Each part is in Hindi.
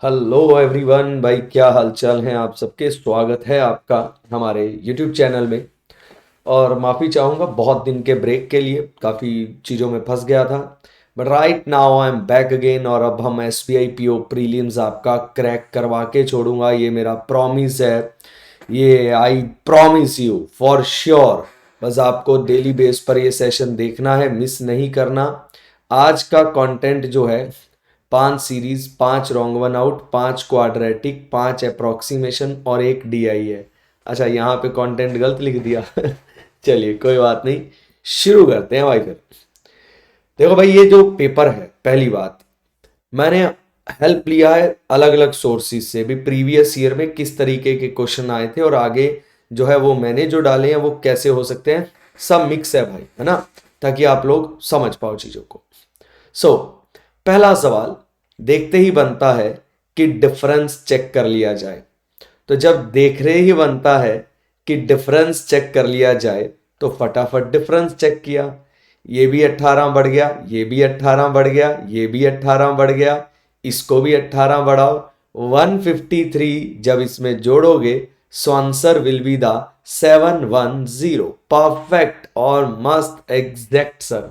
हेलो एवरीवन भाई, क्या हालचाल है आप सबके। स्वागत है आपका हमारे यूट्यूब चैनल में। और माफ़ी चाहूँगा बहुत दिन के ब्रेक के लिए, काफ़ी चीज़ों में फंस गया था। But right now I am back again और अब हम SBI PO प्रीलिम्स आपका क्रैक करवा के छोड़ूंगा, ये मेरा प्रॉमिस है। ये I promise you for sure. बस आपको डेली बेस पर ये सेशन देखना है, मिस नहीं करना। आज का कंटेंट जो है 5 series, 5 wrong 1 out, 5 quadratic, 5 approximation और 1 DI है। अच्छा, यहाँ पे कंटेंट गलत लिख दिया चलिए कोई बात नहीं, शुरू करते हैं भाई। फिर देखो भाई, ये जो पेपर है, पहली बात, मैंने हेल्प लिया है अलग अलग सोर्सेज से भी। प्रीवियस ईयर में किस तरीके के क्वेश्चन आए थे और आगे जो है वो मैंने जो डाले हैं वो कैसे हो सकते हैं, सब मिक्स है भाई, है ना, ताकि आप लोग समझ पाओ चीजों को। पहला सवाल देखते ही बनता है कि डिफरेंस चेक कर लिया जाए। तो जब देख रहे ही बनता है कि डिफरेंस चेक कर लिया जाए, तो फटाफट डिफरेंस चेक किया। ये भी 18 बढ़ गया, ये भी 18 बढ़ गया, ये भी 18 बढ़ गया, इसको भी 18 बढ़ाओ, 153 जब इसमें जोड़ोगे so answer will be the 710। Perfect और मस्त एग्जैक्ट सर।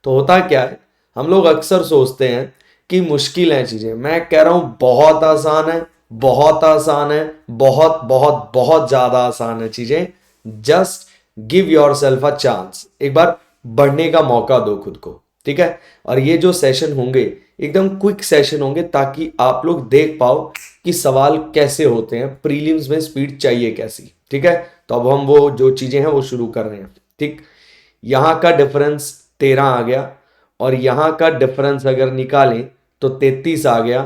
तो होता क्या है, हम लोग अक्सर सोचते हैं कि मुश्किल है चीजें। मैं कह रहा हूं बहुत आसान है, बहुत आसान है, बहुत बहुत बहुत ज्यादा आसान है चीजें। Just give your self a chance, एक बार बढ़ने का मौका दो खुद को, ठीक है। और ये जो सेशन होंगे एकदम क्विक सेशन होंगे, ताकि आप लोग देख पाओ कि सवाल कैसे होते हैं, प्रीलिम्स में स्पीड चाहिए कैसी, ठीक है। तो अब हम वो जो चीजें हैं वो शुरू कर रहे हैं, ठीक। यहां का डिफरेंस 13 आ गया, और यहां का डिफरेंस अगर निकालें तो 33 आ गया,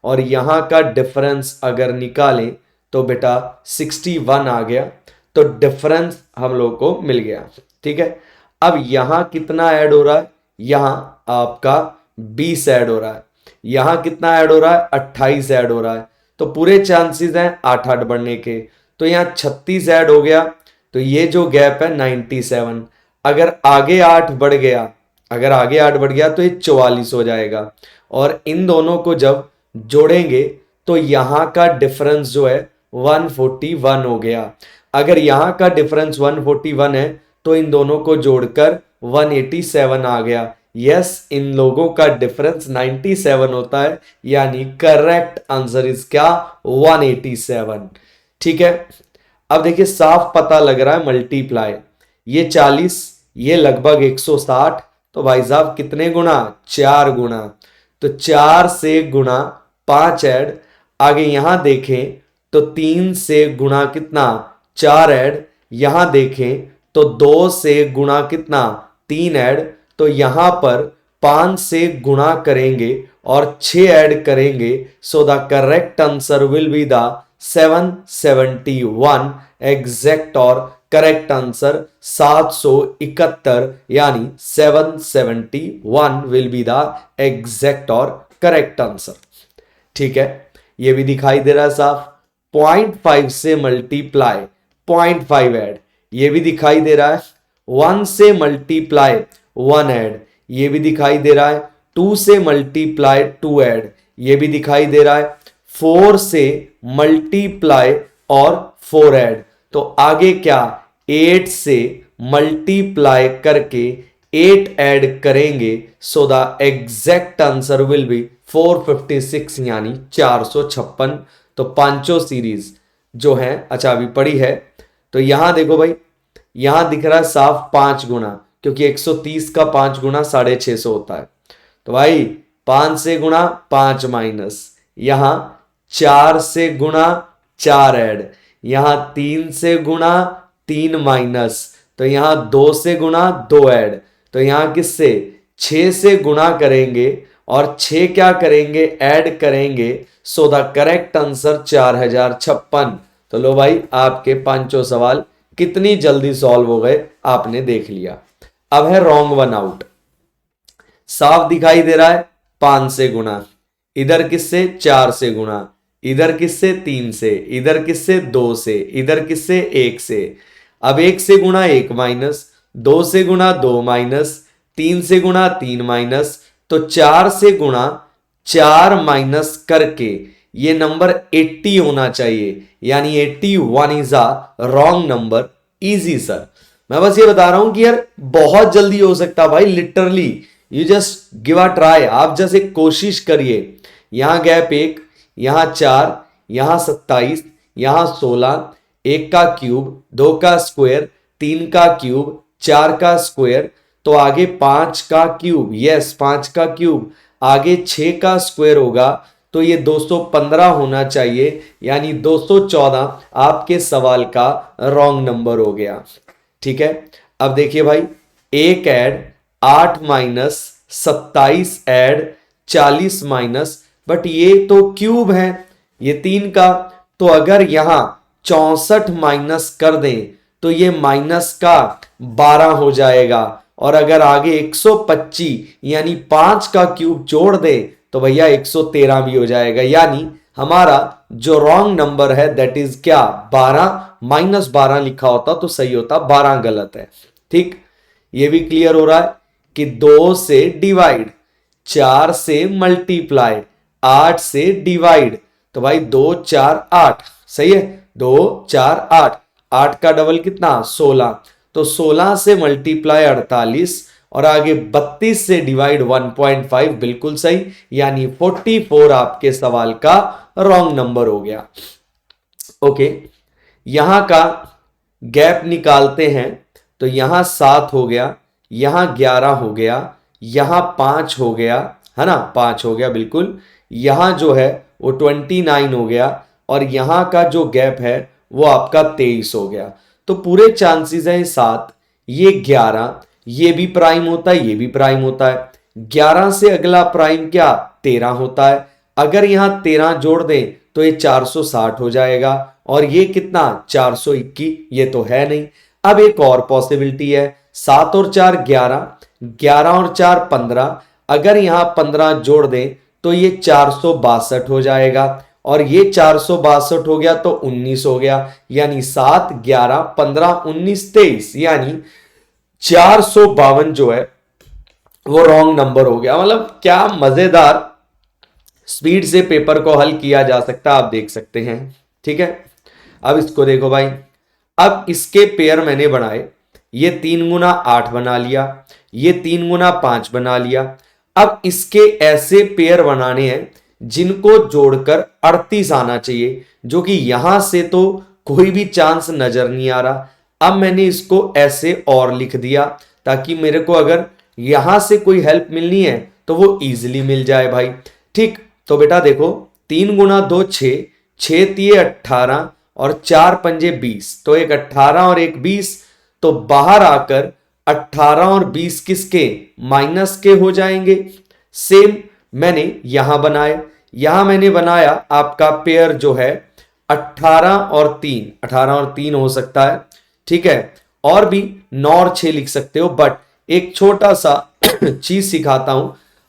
और यहां का डिफरेंस अगर निकालें तो बेटा 61 आ गया। तो डिफरेंस हम लोग को मिल गया, ठीक है। अब यहां कितना ऐड हो रहा है, यहां आपका 20 ऐड हो रहा है, यहां कितना ऐड हो रहा है, 28 ऐड हो रहा है। तो पूरे चांसेस हैं 8-8 बढ़ने के। तो यहां 36 ऐड हो गया, तो ये जो गैप है 97। अगर आगे 8 बढ़ गया, अगर आगे 8 बढ़ गया तो ये 44 हो जाएगा। और इन दोनों को जब जोड़ेंगे तो यहां का डिफरेंस जो है 141 हो गया। अगर यहां का डिफरेंस 141 है तो इन दोनों को जोड़कर 187 आ गया। यस, इन लोगों का डिफरेंस 97 होता है, यानी करेक्ट आंसर इज क्या, 187। ठीक है। अब देखिए, साफ पता लग रहा है मल्टीप्लाई, ये 40, ये लगभग 160। तो भाई साहब कितने गुना, 4 गुना। तो 4 से गुना 5 ऐड, आगे यहां देखें तो 3 से गुना कितना, 4 ऐड, यहां देखें तो 2 से गुना कितना, 3 ऐड। तो यहां पर 5 से गुणा करेंगे और 6 ऐड करेंगे। So the correct answer will be the 771। Exact और करेक्ट आंसर 771, यानी 771 विल बी द एग्जैक्ट और करेक्ट आंसर। ठीक है, ये भी दिखाई दे रहा है साफ। 0.5 से मल्टीप्लाई 0.5 ऐड, ये भी दिखाई दे रहा है। 1 से मल्टीप्लाई 1 ऐड, ये भी दिखाई दे रहा है। 2 से मल्टीप्लाई 2 ऐड, ये भी दिखाई दे रहा है। 4 से मल्टीप्लाई और 4 ऐड, तो आगे क्या, 8 से मल्टीप्लाई करके 8 ऐड करेंगे। So the exact answer will B 456, यानी 456। तो पांचों सीरीज जो है, अच्छा अभी पड़ी है, तो यहां देखो भाई, यहां दिख रहा है साफ 5 गुना, क्योंकि 130 का 5 गुना 650 होता है। तो भाई 5 से गुना 5 माइनस, यहां 4 से गुना 4 ऐड, यहां 3 से गुना 3 माइनस, तो यहां 2 से गुना 2 ऐड। तो यहां किससे, 6 से गुना करेंगे और 6 क्या करेंगे, ऐड करेंगे। So the correct answer 4056। तो लो भाई, आपके पांचों सवाल कितनी जल्दी सॉल्व हो गए आपने देख लिया। अब है रॉन्ग 1 आउट। साफ दिखाई दे रहा है 5 से गुना, इधर किससे, 4 से गुना, इधर किससे, 3 से, इधर किससे, 2 से, इधर किससे, 1 से। अब 1 से गुना 1 माइनस, 2 से गुना 2 माइनस, 3 से गुना 3 माइनस। तो 4 से गुना 4 माइनस करके ये नंबर 80 होना चाहिए, यानी 81 is a wrong number. Easy sir, मैं बस ये बता रहा हूं कि यार बहुत जल्दी हो सकता है भाई, literally you just give a try, आप जैसे कोशिश करिए। यहां गैप 1, यहां 4, यहां 27, यहां 16, 1 का क्यूब, 2 का स्क्वायर, 3 का क्यूब, 4 का स्क्वायर, तो आगे 5 का क्यूब, यस 5 का क्यूब, आगे 6 का स्क्वायर होगा, तो ये 215 होना चाहिए, यानी 214 आपके सवाल का रॉन्ग नंबर हो गया। ठीक है, अब देखिए भाई, 1 add 8 minus 27 add 40 minus, but ये तो क्यूब है, ये 3 का, तो अगर यहां 64 माइनस कर दें तो ये माइनस का 12 हो जाएगा, और अगर आगे 125 यानी 5 का क्यूब जोड़ दे तो भैया 113 भी हो जाएगा, यानी हमारा जो रॉन्ग नंबर है दैट इज क्या, 12, -12 लिखा होता तो सही होता, 12 गलत है। ठीक, ये भी क्लियर हो रहा है कि 2 से डिवाइड, 4 से मल्टीप्लाई, 8 से डिवाइड, तो भाई 2 4 8, सही है, 2 4 8, 8 का डबल कितना 16, तो 16 से मल्टीप्लाई 48, और आगे 32 से डिवाइड 1.5, बिल्कुल सही, यानी 44 आपके सवाल का रॉन्ग नंबर हो गया। ओके, यहां का गैप निकालते हैं, तो यहां 7 हो गया, यहां 11 हो गया, यहां 5 हो गया, है ना, 5 हो गया बिल्कुल, यहां जो है वो 29 हो गया, और यहां का जो गैप है वो आपका 23 हो गया, तो पूरे चांसेस हैं 7, ये 11, ये भी प्राइम होता है, ये भी प्राइम होता है, 11 से अगला प्राइम क्या 13 होता है, अगर यहां 13 जोड़ दें तो ये 460 हो जाएगा, और ये कितना 421, ये तो है नहीं। अब एक और पॉसिबिलिटी है, 7 और 4 11, 11 और 4 15, अगर यहां 15 जोड़ दें तो ये 462 हो जाएगा, और ये 462 हो गया तो 19 हो गया, यानी 7 11 15 19 23, यानी 452 जो है वो रॉन्ग नंबर हो गया। मतलब क्या मजेदार स्पीड से पेपर को हल किया जा सकता है, आप देख सकते हैं। ठीक है, अब इसको देखो भाई, अब इसके पेयर मैंने बनाए, ये 3 गुना 8 बना लिया, ये 3 गुना 5 बना लिया, अब इसके ऐसे पेयर बनाने हैं जिनको जोड़कर 38 आना चाहिए, जो कि यहां से तो कोई भी चांस नजर नहीं आ रहा। अब मैंने इसको ऐसे और लिख दिया ताकि मेरे को अगर यहां से कोई हेल्प मिलनी है तो वो इजीली मिल जाए भाई। ठीक, तो बेटा देखो, 3 गुना 2 6, 6 तिये 18, और 4 पंजे 20, तो एक 18 और एक 20, तो बाहर आकर 18 और 20 किसके माइनस के हो जाएंगे। सेम मैंने यहां बनाया, यहां मैंने बनाया आपका पेयर जो है 18 और 3, 18 और 3 हो सकता है। ठीक है, और भी 9 और 6 लिख सकते हो, बट एक छोटा सा चीज सिखाता हूं,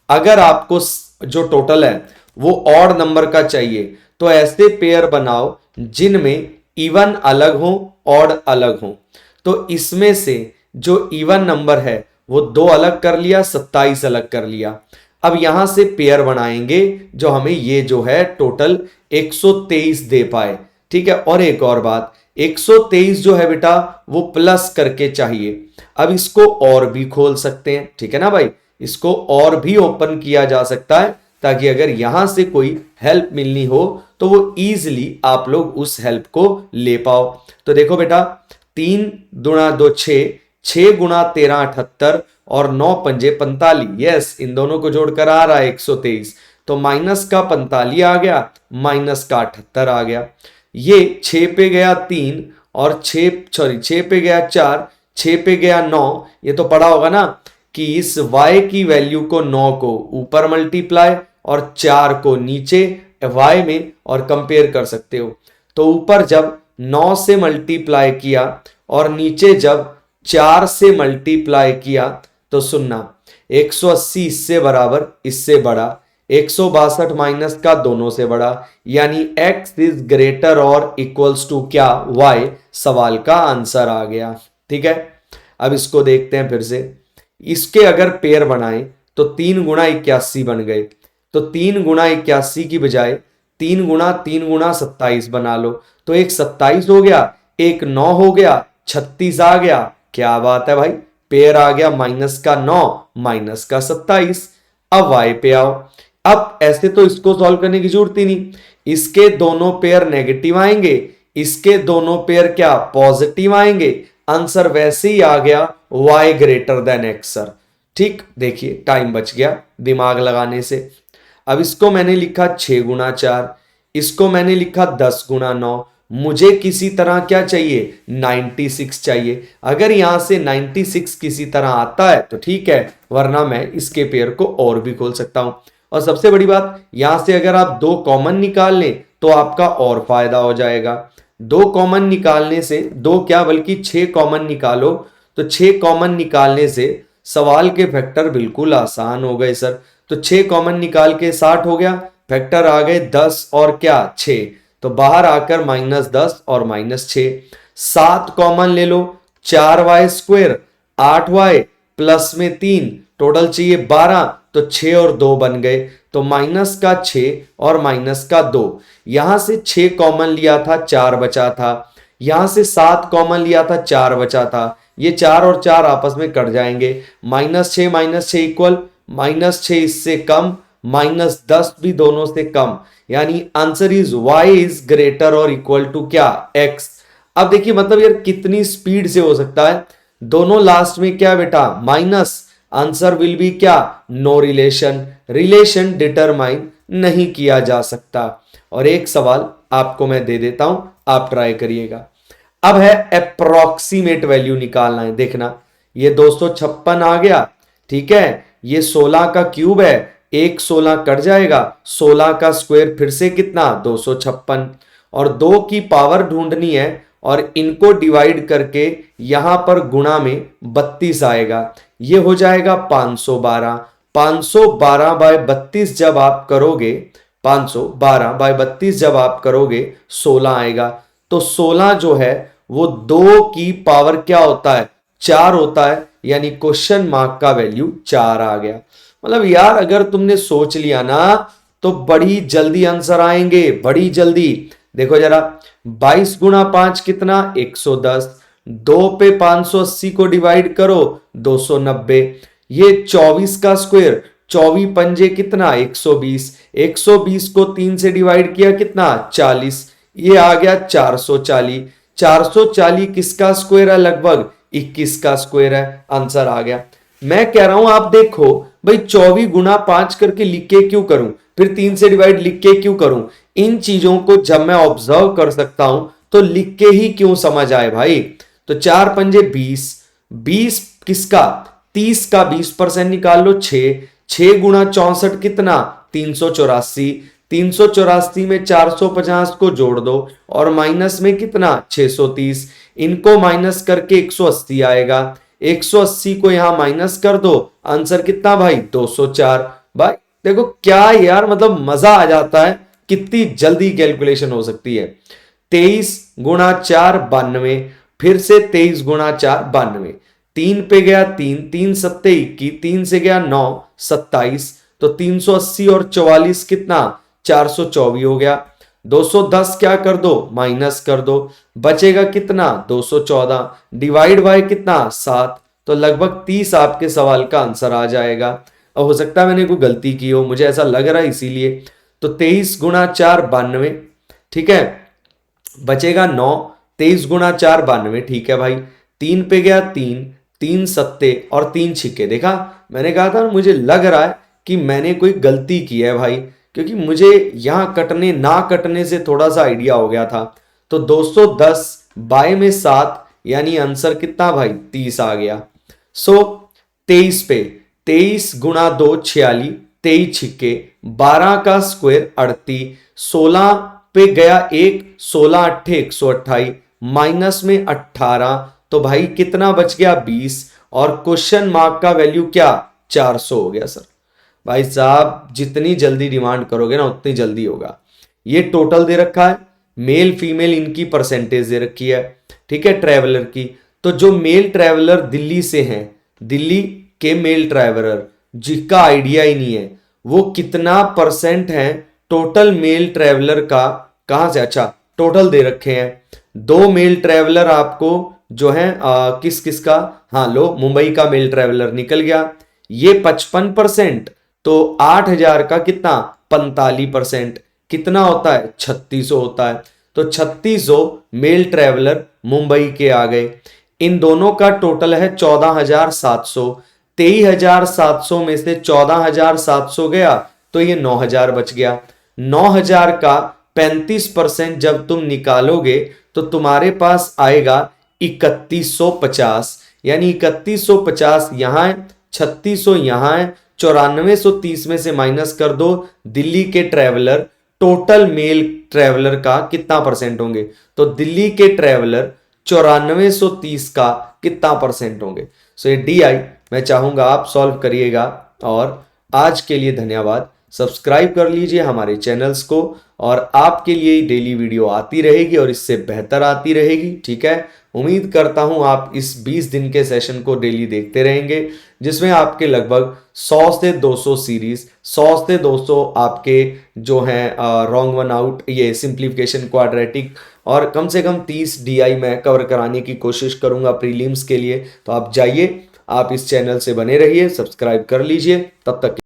अगर आपको जो टोटल है वो ऑड नंबर का चाहिए तो ऐसे पेयर बनाओ जिनमें इवन अलग हो ऑड अलग हो। तो इसमें से जो इवन नंबर है वो 2 अलग कर लिया, 27 अलग कर लिया। अब यहां से पेयर बनाएंगे जो हमें ये जो है टोटल 123 दे पाए। ठीक है, और एक और बात, 123 जो है बेटा वो प्लस करके चाहिए। अब इसको और भी खोल सकते हैं, ठीक है ना भाई, इसको और भी ओपन किया जा सकता है ताकि अगर यहां से कोई हेल्प मिलनी हो तो वो इजीली आप लोग उस हेल्प को ले पाओ। तो देखो बेटा, 3 गुणा 2 6, 6 गुणा 13 78, और 9 पंजे 45, यस इन दोनों को जोड़कर आ रहा है 123, तो माइनस का 45 आ गया, माइनस का 78 आ गया। ये 6 पे गया 3, और 6 पे गया 4, 6 पे गया 9, ये तो पढ़ा होगा ना कि इस y की वैल्यू को 9 को ऊपर मल्टीप्लाई और 4 को नीचे y में और कंपेयर कर सकते हो। तो ऊपर जब 9 से मल्टीप्लाई किया और नीचे जब 4 से मल्टीप्लाई किया तो सुनना, 180 इससे बराबर इससे बड़ा, 162 माइनस का दोनों से बड़ा, यानी x इज ग्रेटर और इक्वल्स टू क्या y, सवाल का आंसर आ गया। ठीक है, अब इसको देखते हैं फिर से, इसके अगर पेयर बनाए तो 3 गुणा 81 बन गए, तो 3 गुणा 81 की बजाय 3 गुणा 27 बना लो, तो एक 27 हो गया, एक 9 हो गया, 36 आ गया। क्या बात है भाई, पेयर आ गया माइनस का 9 माइनस का 27। अब वाई पे आओ। अब ऐसे तो इसको सॉल्व करने की जरूरत ही नहीं, इसके दोनों पेयर नेगेटिव आएंगे, इसके दोनों पेयर क्या पॉजिटिव आएंगे, आंसर वैसे ही आ गया y greater than x sir. ठीक, देखिए टाइम बच गया दिमाग लगाने से। अब इसको मैंने लिखा 6 गुना 4, इसको मैंने लिखा 10 गुना 9, मुझे किसी तरह क्या चाहिए 96 चाहिए। अगर यहां से 96 किसी तरह आता है तो ठीक है, वरना मैं इसके पेयर को और भी खोल सकता हूं। और सबसे बड़ी बात, यहां से अगर आप 2 कॉमन निकाल लें तो आपका और फायदा हो जाएगा। 2 कॉमन निकालने से, 2 क्या बल्कि 6 कॉमन निकालो, तो 6 कॉमन निकालने से सवाल के फैक्टर बिल्कुल आसान हो गए सर। तो 6 कॉमन निकाल के 60 हो गया, फैक्टर आ गए 10 और क्या 6, तो बाहर आकर -10 और -6। 7 कॉमन ले लो, 4y स्क्वायर 8y प्लस में 3, टोटल चाहिए 12, तो 6 और 2 बन गए, तो माइनस का 6 और माइनस का 2। यहां से 6 कॉमन लिया था 4 बचा था, यहां से 7 कॉमन लिया था 4 बचा था, ये 4 और 4 आपस में कट जाएंगे, -6 इक्वल -6 इससे कम, -10 भी दोनों से कम, यानी answer is y is greater और इक्वल टू क्या x। अब देखिए मतलब यार कितनी स्पीड से हो सकता है, दोनों लास्ट में क्या बेटा माइनस, आंसर विल बी क्या नो रिलेशन, रिलेशन डिटरमाइन नहीं किया जा सकता। और एक सवाल आपको मैं दे देता हूं, आप ट्राई करिएगा। अब है अप्रोक्सीमेट वैल्यू निकालना है, देखना ये 256 आ गया, ठीक है, ये 16 का क्यूब है, एक 16 कट जाएगा, 16 का स्क्वायर फिर से कितना 256, और 2 की पावर ढूंढनी है और इनको डिवाइड करके यहां पर गुणा में 32 आएगा, ये हो जाएगा 512। 512 बाय 32 जब आप करोगे, 512 बाय 32 जब आप करोगे 16 आएगा, तो 16 जो है वो 2 की पावर क्या होता है 4 होता है, यानी क्वेश्चन मार्क का वैल्यू 4 आ गया। मतलब यार अगर तुमने सोच लिया ना तो बड़ी जल्दी आंसर आएंगे, बड़ी जल्दी। देखो जरा 22 गुना 5 कितना 110, 2 पे 580 को डिवाइड करो 290, ये 24 का स्क्वायर 24 पंजे कितना 120, 120 को 3 से डिवाइड किया कितना 40, ये आ गया 440, 440 किसका स्क्वायर है लगभग 21 का स्क्वायर है, आंसर आ गया। मैं कह रहा हूं आप देखो भाई 24 गुना 5 करके लिख के क्यों करूं, फिर 3 से डिवाइड लिख के क्यों करूं, इन चीजों को जब मैं ऑब्जर्व कर सकता हूं तो लिख के ही क्यों समझ आए भाई। तो 4 पंजे 20, 20 किसका 30 का 20% निकाल लो 6, 6 गुना 64 कितना 384, 384 में 450 को जोड़ दो और माइनस में कितना 630, इनको माइनस करके 180 आएगा, 180 को यहां माइनस कर दो, आंसर कितना भाई 204। भाई देखो क्या यार मतलब मजा आ जाता है, कितनी जल्दी कैलकुलेशन हो सकती है। 23 गुणा 4 92, फिर से 23 गुणा 4 92, 3 पे गया 3, 3 सत्ते 21, 3 से गया 9 27, तो 380 और 44 कितना 424 हो गया, 210 क्या कर दो माइनस कर दो, बचेगा कितना 214, डिवाइड बाय कितना 7, तो लगभग 30 आपके सवाल का आंसर आ जाएगा। अब हो सकता है मैंने कोई गलती की हो, मुझे ऐसा लग रहा है इसीलिए। तो 23 गुना 4 92, ठीक है, बचेगा 9, 23 गुना 4 92, ठीक है भाई, 3 पे गया 3, 3 सत्ते और 3 छिक्के, देखा मैंने कहा था मुझे लग रहा है कि मैंने कोई गलती की है भाई, क्योंकि मुझे यहां कटने ना कटने से थोड़ा सा आइडिया हो गया था। तो 210 बाय में 7, यानी आंसर कितना भाई 30 आ गया। सो 23 पे 23 गुणा 2 46, 23 छिक्के 12 का स्क्वायर 38, 16 पे गया 1, 16 अट्ठे 128, माइनस में 18, तो भाई कितना बच गया 20, और क्वेश्चन मार्क का वैल्यू क्या 400 हो गया सर। भाई साहब जितनी जल्दी डिमांड करोगे ना उतनी जल्दी होगा। ये टोटल दे रखा है, मेल फीमेल इनकी परसेंटेज दे रखी है, ठीक है, ट्रैवलर की। तो जो मेल ट्रैवलर दिल्ली से हैं, दिल्ली के मेल ट्रैवलर जिसका आइडिया ही नहीं है वो कितना परसेंट है टोटल मेल ट्रेवलर का कहां से, अच्छा टोटल दे रखे हैं, 2 मेल ट्रेवलर आपको जो है किस किस का, हाँ लो मुंबई का मेल ट्रेवलर निकल गया, ये 55%, तो 8,000 का कितना 45%, कितना होता है 3600 होता है। तो 3600 मेल ट्रेवलर मुंबई के आ गए। इन दोनों का टोटल है 14,700, 23,700 में से 14,700 गया तो ये 9,000 बच गया। 9,000 का 35% जब तुम निकालोगे तो तुम्हारे पास आएगा 3150, यानी 3150 यहां है, 3600 यहां है, 9430 में से माइनस कर दो दिल्ली के ट्रेवलर, टोटल मेल ट्रेवलर का कितना परसेंट होंगे, तो दिल्ली के ट्रेवलर 9430 का कितना परसेंट होंगे। सो ये डी आई मैं चाहूंगा आप सॉल्व करिएगा। और आज के लिए धन्यवाद, सब्सक्राइब कर लीजिए हमारे चैनल्स को, और आपके लिए डेली वीडियो आती रहेगी और इससे बेहतर आती रहेगी, ठीक है। उम्मीद करता हूं आप इस 20 दिन के सेशन को डेली देखते रहेंगे, जिसमें आपके लगभग 100 से 200 सीरीज, 100 से 200 आपके जो हैं रॉन्ग वन आउट, ये सिंप्लीफिकेशन, क्वाड्रेटिक, और कम से कम 30 डीआई मैं कवर कराने की कोशिश करूंगा प्रीलिम्स के लिए। तो आप जाइए, आप इस चैनल से बने रहिए, सब्सक्राइब कर लीजिए। तब तक